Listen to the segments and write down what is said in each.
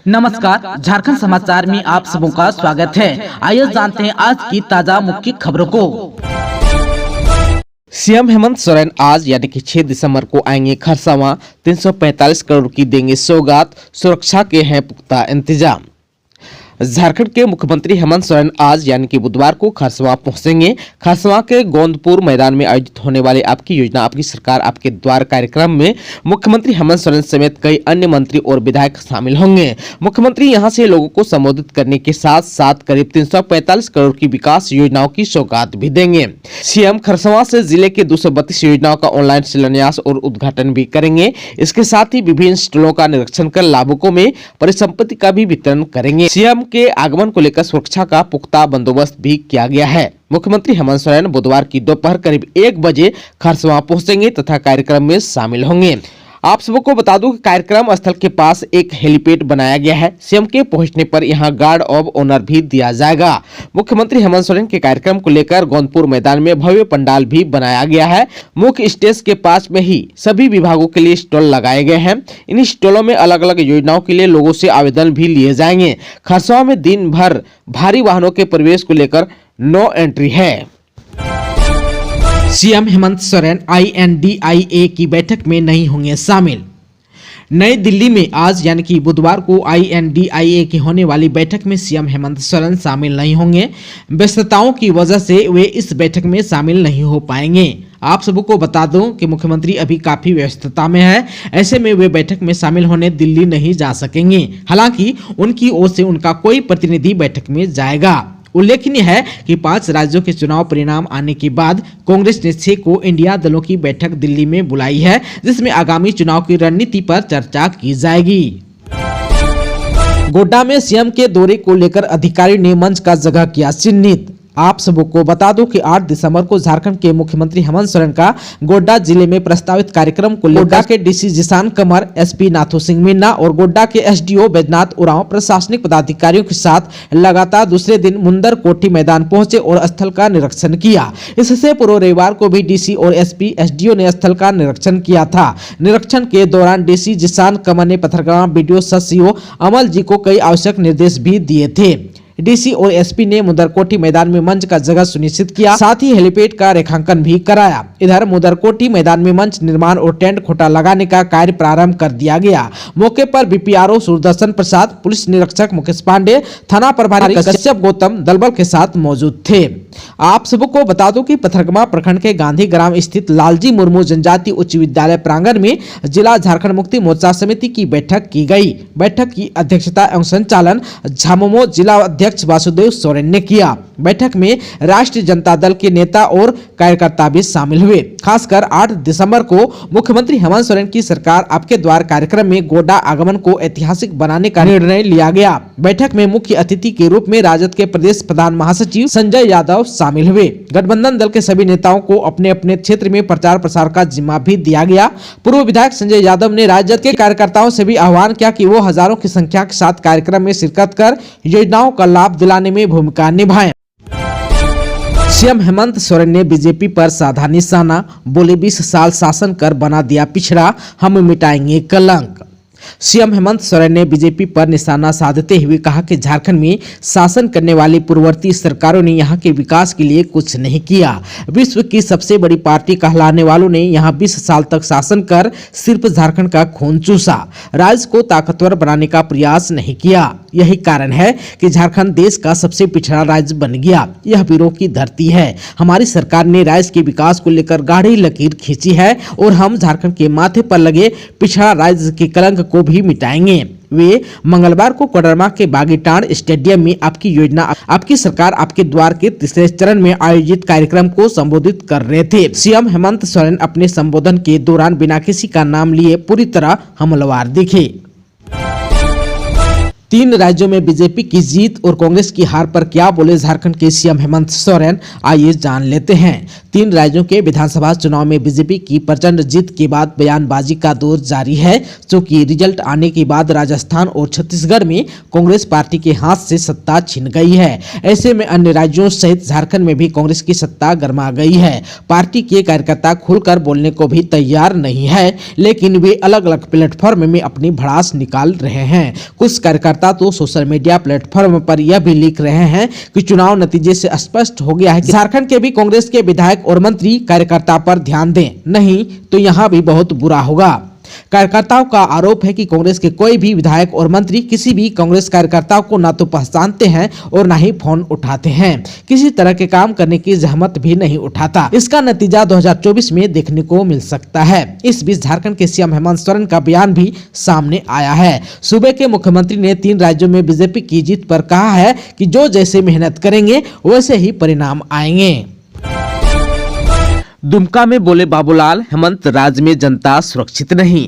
नमस्कार, झारखंड समाचार में आप सबों का स्वागत है। आइए जानते हैं आज की ताजा मुख्य खबरों को। सीएम हेमंत सोरेन आज यानी कि 6 दिसंबर को आएंगे खरसावां। 345 करोड़ की देंगे सौगात, सुरक्षा के हैं पुख्ता इंतजाम। झारखंड के मुख्यमंत्री हेमंत सोरेन आज यानी कि बुधवार को खरसावां पहुंचेंगे। खरसावां के गोंदपुर मैदान में आयोजित होने वाले आपकी योजना आपकी सरकार आपके द्वार कार्यक्रम में मुख्यमंत्री हेमंत सोरेन समेत कई अन्य मंत्री और विधायक शामिल होंगे। मुख्यमंत्री यहां से लोगों को संबोधित करने के साथ साथ करीब 345 करोड़ की विकास योजनाओं की सौगात भी देंगे। सीएम खरसावां से जिले के 232 योजनाओं का ऑनलाइन शिलान्यास और उद्घाटन भी करेंगे। इसके साथ ही विभिन्न स्टॉलों का निरीक्षण कर लाभुकों में परिसंपत्ति का भी वितरण करेंगे। सीएम के आगमन को लेकर सुरक्षा का पुख्ता बंदोबस्त भी किया गया है। मुख्यमंत्री हेमंत सोरेन बुधवार की दोपहर करीब 1 बजे खरसावां पहुंचेंगे तथा कार्यक्रम में शामिल होंगे। आप सबको बता दूं कि कार्यक्रम स्थल के पास एक हेलीपैड बनाया गया है। सीएम के पहुंचने पर यहां गार्ड ऑफ ऑनर भी दिया जाएगा। मुख्यमंत्री हेमंत सोरेन के कार्यक्रम को लेकर गोंदपुर मैदान में भव्य पंडाल भी बनाया गया है। मुख्य स्टेज के पास में ही सभी विभागों के लिए स्टॉल लगाए गए हैं। इन स्टॉलों में अलग अलग योजनाओं के लिए लोगों से आवेदन भी लिए जाएंगे। खरसावां में दिन भर भारी वाहनों के प्रवेश को लेकर नो एंट्री है। सीएम हेमंत सोरेन INDIA की बैठक में नहीं होंगे शामिल। नई दिल्ली में आज यानी कि बुधवार को INDIA की होने वाली बैठक में सीएम हेमंत सोरेन शामिल नहीं होंगे। व्यस्तताओं की वजह से वे इस बैठक में शामिल नहीं हो पाएंगे। आप सबको बता दूं कि मुख्यमंत्री अभी काफी व्यस्तता में है। ऐसे में वे बैठक में शामिल होने दिल्ली नहीं जा सकेंगे। हालांकि उनकी ओर से उनका कोई प्रतिनिधि बैठक में जाएगा। उल्लेखनीय है कि 5 राज्यों के चुनाव परिणाम आने के बाद कांग्रेस ने 6 को इंडिया दलों की बैठक दिल्ली में बुलाई है, जिसमें आगामी चुनाव की रणनीति पर चर्चा की जाएगी। गोड्डा में सीएम के दौरे को लेकर अधिकारी ने मंच का जगह किया चिन्हित। आप सबको बता दूं कि 8 दिसंबर को झारखंड के मुख्यमंत्री हेमंत सोरेन का गोड्डा जिले में प्रस्तावित कार्यक्रम को गोड्डा के डीसी जिशान कमर, SP नाथू सिंह मीना और गोड्डा के SDO बैजनाथ उरांव प्रशासनिक पदाधिकारियों के साथ लगातार दूसरे दिन मुंदर कोठी मैदान पहुंचे और स्थल का निरीक्षण किया। इससे पूर्व रविवार को भी DC और SP SDO ने स्थल का निरीक्षण किया था। निरीक्षण के दौरान DC जिशान कमर ने पथरगामा BDO SCO अमल जी को कई आवश्यक निर्देश भी दिए थे। DC और SP ने मुंदरकोठी मैदान में मंच का जगह सुनिश्चित किया, साथ ही हेलीपैड का रेखांकन भी कराया। इधर मुंदरकोठी मैदान में मंच निर्माण और टेंट खोटा लगाने का कार्य प्रारंभ कर दिया गया। मौके पर BPRO सुदर्शन प्रसाद, पुलिस निरीक्षक मुकेश पांडे, थाना प्रभारी कश्यप गौतम दलबल के साथ मौजूद थे। आप सबको बता दो कि पथरगामा प्रखंड के गांधी ग्राम स्थित लालजी मुर्मू जनजाति उच्च विद्यालय प्रांगण में जिला झारखंड मुक्ति मोर्चा समिति की बैठक की गई। बैठक की अध्यक्षता एवं संचालन झामुमो जिला अध्यक्ष वासुदेव सोरेन ने किया। बैठक में राष्ट्रीय जनता दल के नेता और कार्यकर्ता भी शामिल हुए। खासकर 8 दिसंबर को मुख्यमंत्री हेमंत सोरेन की सरकार आपके द्वार कार्यक्रम में गोड्डा आगमन को ऐतिहासिक बनाने का निर्णय लिया गया। बैठक में मुख्य अतिथि के रूप में राजद के प्रदेश प्रधान महासचिव संजय यादव शामिल हुए। गठबंधन दल के सभी नेताओं को अपने अपने क्षेत्र में प्रचार प्रसार का जिम्मा भी दिया गया। पूर्व विधायक संजय यादव ने राजद के कार्यकर्ताओं से भी आह्वान किया कि वो हजारों की संख्या के साथ कार्यक्रम में शिरकत कर योजनाओं का लाभ दिलाने में भूमिका निभाएं। सीएम हेमंत सोरेन ने बीजेपी पर साधा निशाना, बोले 20 साल शासन कर बना दिया पिछड़ा, हम मिटाएंगे कलंक। सीएम हेमंत सोरेन ने बीजेपी पर निशाना साधते हुए कहा कि झारखंड में शासन करने वाली पूर्ववर्ती सरकारों ने यहां के विकास के लिए कुछ नहीं किया। विश्व की सबसे बड़ी पार्टी कहलाने वालों ने यहां 20 साल तक शासन कर सिर्फ झारखंड का खून चूसा, राज्य को ताकतवर बनाने का प्रयास नहीं किया। यही कारण है कि झारखंड देश का सबसे पिछड़ा राज्य बन गया। यह वीरों की धरती है। हमारी सरकार ने राज्य के विकास को लेकर गाढ़ी लकीर खींची है और हम झारखंड के माथे पर लगे पिछड़ा राज्य के कलंक को भी मिटाएंगे। वे मंगलवार को कोडरमा के बागीटांड स्टेडियम में आपकी योजना आपकी सरकार आपके द्वार के तीसरे चरण में आयोजित कार्यक्रम को संबोधित कर रहे थे। सीएम हेमंत सोरेन अपने संबोधन के दौरान बिना किसी का नाम लिए पूरी तरह हमलावर दिखे। 3 राज्यों में बीजेपी की जीत और कांग्रेस की हार पर क्या बोले झारखंड के सीएम हेमंत सोरेन, आइए जान लेते हैं। 3 राज्यों के विधानसभा चुनाव में बीजेपी की प्रचंड जीत के बाद बयानबाजी का दौर जारी है। क्योंकि रिजल्ट आने के बाद राजस्थान और छत्तीसगढ़ में कांग्रेस पार्टी के हाथ से सत्ता छिन गई है। ऐसे में अन्य राज्यों सहित झारखंड में भी कांग्रेस की सत्ता गरमा गई है। पार्टी के कार्यकर्ता खुलकर बोलने को भी तैयार नहीं है, लेकिन वे अलग अलग प्लेटफॉर्म में अपनी भड़ास निकाल रहे हैं। कुछ कार्यकर्ता कार्यकर्ता तो सोशल मीडिया प्लेटफॉर्म पर यह भी लिख रहे हैं कि चुनाव नतीजे से स्पष्ट हो गया है कि झारखंड के भी कांग्रेस के विधायक और मंत्री कार्यकर्ता पर ध्यान दें, नहीं तो यहाँ भी बहुत बुरा होगा। कार्यकर्ताओं का आरोप है कि कांग्रेस के कोई भी विधायक और मंत्री किसी भी कांग्रेस कार्यकर्ताओं को ना तो पहचानते हैं और ना ही फोन उठाते हैं, किसी तरह के काम करने की जहमत भी नहीं उठाता। इसका नतीजा 2024 में देखने को मिल सकता है। इस बीच झारखंड के सीएम हेमंत सोरेन का बयान भी सामने आया है। सूबे के मुख्यमंत्री ने 3 राज्यों में बीजेपी की जीत पर कहा है कि जो जैसे मेहनत करेंगे वैसे ही परिणाम आएंगे। दुमका में बोले बाबूलाल, हेमंत राज में जनता सुरक्षित नहीं।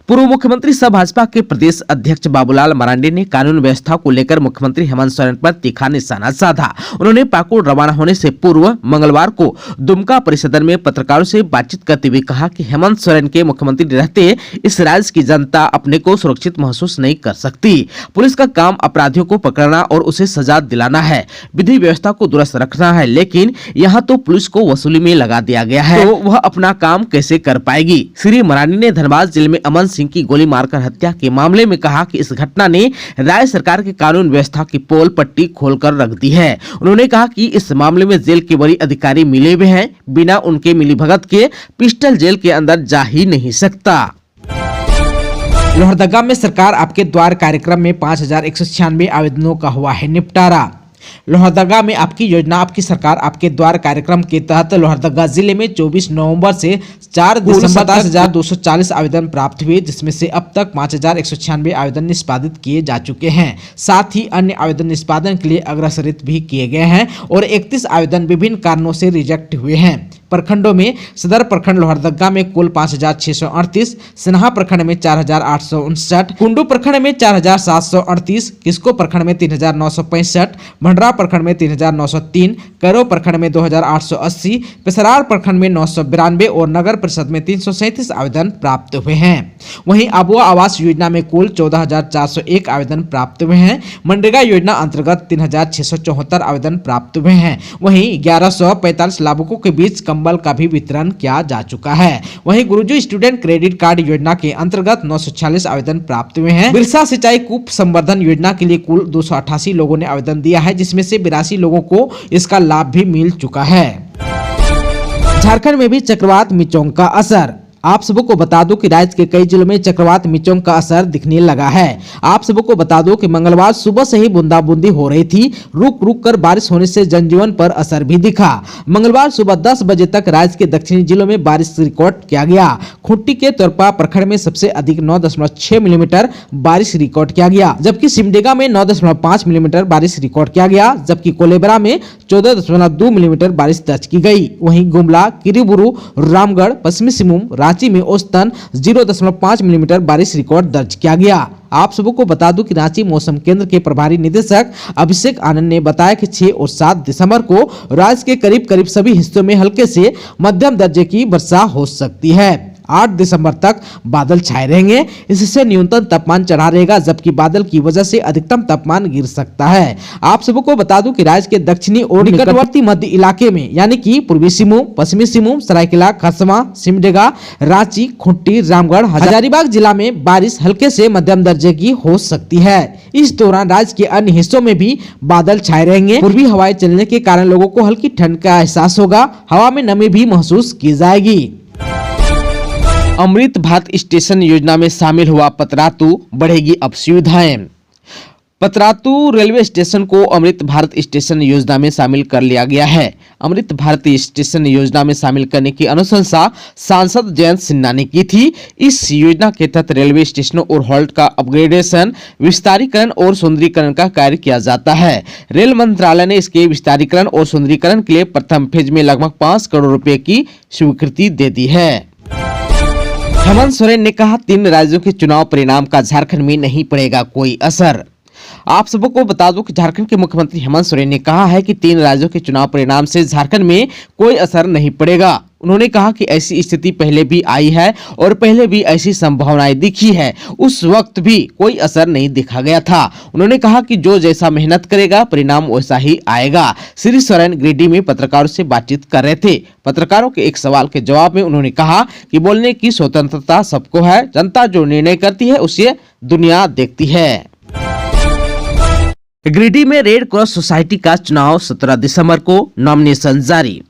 पूर्व मुख्यमंत्री सह भाजपा के प्रदेश अध्यक्ष बाबूलाल मरांडी ने कानून व्यवस्था को लेकर मुख्यमंत्री हेमंत सोरेन पर तीखा निशाना साधा। उन्होंने पाकुड़ रवाना होने से पूर्व मंगलवार को दुमका परिसदन में पत्रकारों से बातचीत करते हुए कहा कि हेमंत सोरेन के मुख्यमंत्री रहते इस राज्य की जनता अपने को सुरक्षित महसूस नहीं कर सकती। पुलिस का काम अपराधियों को पकड़ना और उसे सजा दिलाना है, विधि व्यवस्था को दुरुस्त रखना है, लेकिन यहाँ तो पुलिस को वसूली में लगा दिया गया है, तो वह अपना काम कैसे कर पाएगी। श्री मरांडी ने धनबाद जिले में अमन सिंह की गोली मारकर हत्या के मामले में कहा कि इस घटना ने राज्य सरकार की कानून व्यवस्था की पोल पट्टी खोलकर रख दी है। उन्होंने कहा कि इस मामले में जेल के बड़े अधिकारी मिले हुए हैं, बिना उनके मिलीभगत के पिस्टल जेल के अंदर जा ही नहीं सकता। लोहरदगा में सरकार आपके द्वार कार्यक्रम में 5196 आवेदनों का हुआ है निपटारा। लोहरदगा में आपकी योजना आपकी सरकार आपके द्वार कार्यक्रम के तहत लोहरदगा जिले में 24 नवंबर से 4 दिसंबर 27,240 आवेदन प्राप्त हुए, जिसमें से अब तक 5196 आवेदन निष्पादित किए जा चुके हैं। साथ ही अन्य आवेदन निष्पादन के लिए अग्रसरित भी किए गए हैं और 31 आवेदन विभिन्न कारणों से रिजेक्ट हुए हैं। प्रखंडों में सदर प्रखंड लोहरदगा में कुल 5638, सिन्हा प्रखंड में 4859, कुंडू प्रखंड में 4738, किस्को प्रखंड में 3965, भंडरा प्रखंड में 3903, कैरो प्रखंड में 2880, पेसरार प्रखंड में 992 और नगर परिषद में 337 आवेदन प्राप्त हुए हैं। वहीं आबुआ आवास योजना में कुल 14,401 आवेदन प्राप्त हुए हैं। मनरेगा योजना अंतर्गत 3,674 आवेदन प्राप्त हुए हैं। वहीं 1145 लाभुकों के बीच कंबल का भी वितरण किया जा चुका है। वहीं गुरुजी स्टूडेंट क्रेडिट कार्ड योजना के अंतर्गत 946 आवेदन प्राप्त हुए हैं। बिरसा सिंचाई कूप संवर्धन योजना के लिए कुल 288 लोगों ने आवेदन दिया है, जिसमें से 82 लोगों को इसका लाभ भी मिल चुका है। झारखंड में भी चक्रवात मिचोंग का असर। आप सबको को बता दो कि राज्य के कई जिलों में चक्रवात मिचोंग का असर दिखने लगा है। आप सबको को बता दो कि मंगलवार सुबह से ही बूंदाबूंदी हो रही थी। रुक रुक कर बारिश होने से जनजीवन पर असर भी दिखा। मंगलवार सुबह 10 बजे तक राज्य के दक्षिणी जिलों में बारिश रिकॉर्ड किया गया। खुट्टी के तोरपा प्रखंड में सबसे अधिक 9.6 मिलीमीटर बारिश रिकॉर्ड किया गया, जबकि सिमडेगा में 9.5 मिलीमीटर बारिश रिकॉर्ड किया गया, जबकि कोलेबरा में 14.2 मिलीमीटर बारिश दर्ज की गई। वहीं गुमला, किरीबुरू, रामगढ़, पश्चिमी सिंहभूम, रांची में औसतन 0.5 मिलीमीटर बारिश रिकॉर्ड दर्ज किया गया। आप सबको को बता दूं कि रांची मौसम केंद्र के प्रभारी निदेशक अभिषेक आनंद ने बताया कि 6 और 7 दिसंबर को राज्य के करीब सभी हिस्सों में हल्के से मध्यम दर्जे की वर्षा हो सकती है। 8 दिसंबर तक बादल छाए रहेंगे, इससे न्यूनतम तापमान चढ़ा रहेगा, जबकि बादल की वजह से अधिकतम तापमान गिर सकता है। आप सबको बता दूं कि राज्य के दक्षिणी और निकटवर्ती मध्य इलाके में यानी कि पूर्वी सिंहभूम, पश्चिमी सिंहभूम, सरायकेला खरसावां, सिमडेगा, रांची, खूंटी, रामगढ़, हजारीबाग जिला में बारिश हल्के से मध्यम दर्जे की हो सकती है। इस दौरान राज्य के अन्य हिस्सों में भी बादल छाए रहेंगे। पूर्वी हवाएं चलने के कारण लोगों को हल्की ठंड का एहसास होगा। हवा में नमी भी महसूस की जाएगी। अमृत भारत स्टेशन योजना में शामिल हुआ पतरातू, बढ़ेगी अब सुविधाएं। पतरातू रेलवे स्टेशन को अमृत भारत स्टेशन योजना में शामिल कर लिया गया है। अमृत भारत स्टेशन योजना में शामिल करने की अनुशंसा सांसद जयंत सिन्हा ने की थी। इस योजना के तहत रेलवे स्टेशनों और हॉल्ट का अपग्रेडेशन, विस्तारीकरण और सुंदरीकरण का कार्य किया जाता है। रेल मंत्रालय ने इसके विस्तारीकरण और सुंदरीकरण के लिए प्रथम फेज में लगभग 5 करोड़ रुपए की स्वीकृति दे दी है। हेमंत सोरेन ने कहा 3 राज्यों के चुनाव परिणाम का झारखंड में नहीं पड़ेगा कोई असर। आप सबको बता दूं कि झारखंड के मुख्यमंत्री हेमंत सोरेन ने कहा है कि 3 राज्यों के चुनाव परिणाम से झारखंड में कोई असर नहीं पड़ेगा। उन्होंने कहा कि ऐसी स्थिति पहले भी आई है और पहले भी ऐसी संभावनाएं दिखी है, उस वक्त भी कोई असर नहीं दिखा गया था। उन्होंने कहा कि जो जैसा मेहनत करेगा परिणाम वैसा ही आएगा। श्री सोरेन गिरिडीह में पत्रकारों से बातचीत कर रहे थे। पत्रकारों के एक सवाल के जवाब में उन्होंने कहा कि बोलने की स्वतंत्रता सबको है, जनता जो निर्णय करती है उसे दुनिया देखती है। गिरिडीह में रेड क्रॉस सोसाइटी का चुनाव 17 दिसंबर को, नॉमिनेशन जारी।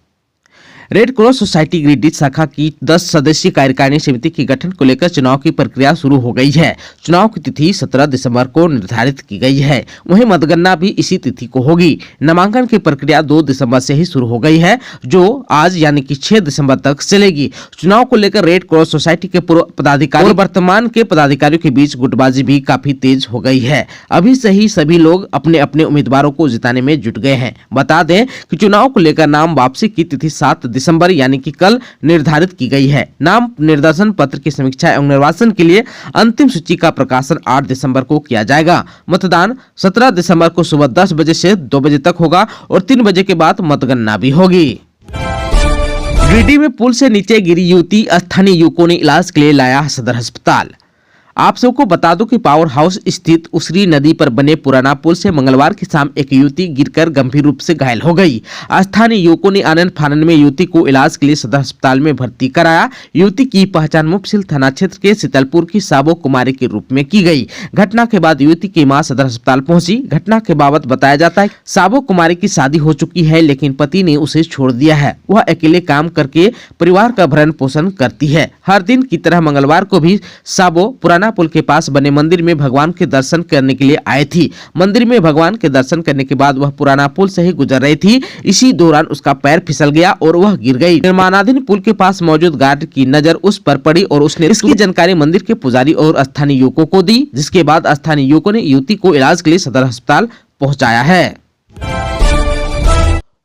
रेड क्रॉस सोसाइटी गिरिडीह शाखा की 10 सदस्यीय कार्यकारिणी समिति के गठन को लेकर चुनाव की प्रक्रिया शुरू हो गई है। चुनाव की तिथि 17 दिसंबर को निर्धारित की गई है। वहीं मतगणना भी इसी तिथि को होगी। नामांकन की प्रक्रिया 2 दिसंबर से ही शुरू हो गई है, जो आज यानी कि 6 दिसंबर तक चलेगी। चुनाव को लेकर रेड क्रॉस सोसाइटी के पूर्व पदाधिकारी और वर्तमान के पदाधिकारियों के बीच गुटबाजी भी काफी तेज हो गई है। अभी से ही सभी लोग अपने अपने उम्मीदवारों को जिताने में जुट गए हैं। बता दें कि चुनाव को लेकर नाम वापसी की तिथि 7 दिसंबर यानी कि कल निर्धारित की गई है। नाम निर्देशन पत्र की समीक्षा एवं निर्वाचन के लिए अंतिम सूची का प्रकाशन 8 दिसंबर को किया जाएगा। मतदान 17 दिसंबर को सुबह 10 बजे से 2 बजे तक होगा और 3 बजे के बाद मतगणना भी होगी। गिरिडीह में पुल से नीचे गिरी युवती, स्थानीय युवकों ने इलाज के लिए लाया सदर अस्पताल। आप सबको बता दूं कि पावर हाउस स्थित उसरी नदी पर बने पुराना पुल से मंगलवार की शाम एक युवती गिरकर गंभीर रूप से घायल हो गई। स्थानीय युवकों ने आनंद फानन में युवती को इलाज के लिए सदर अस्पताल में भर्ती कराया। युवती की पहचान मुफस्सिल थाना क्षेत्र के शीतलपुर की साबो कुमारी के रूप में की गई। घटना के बाद युवती की मां सदर अस्पताल पहुंची। घटना के बाबत बताया जाता है साबो कुमारी की शादी हो चुकी है, लेकिन पति ने उसे छोड़ दिया है। वह अकेले काम करके परिवार का भरण पोषण करती है। हर दिन की तरह मंगलवार को भी साबो पुराना पुल के पास बने मंदिर में भगवान के दर्शन करने के लिए आई थी। मंदिर में भगवान के दर्शन करने के बाद वह पुराना पुल से ही गुजर रही थी। इसी दौरान उसका पैर फिसल गया और वह गिर गई। निर्माणाधीन पुल के पास मौजूद गार्ड की नजर उस पर पड़ी और उसने इसकी जानकारी मंदिर के पुजारी और स्थानीय युवकों को दी, जिसके बाद स्थानीय युवकों ने युवती को इलाज के लिए सदर अस्पताल पहुंचाया है।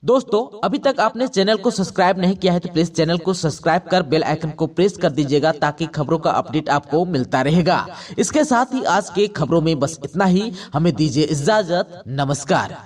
दोस्तों, अभी तक आपने चैनल को सब्सक्राइब नहीं किया है तो प्लीज चैनल को सब्सक्राइब कर बेल आइकन को प्रेस कर दीजिएगा, ताकि खबरों का अपडेट आपको मिलता रहेगा। इसके साथ ही आज के खबरों में बस इतना ही। हमें दीजिए इजाजत। नमस्कार।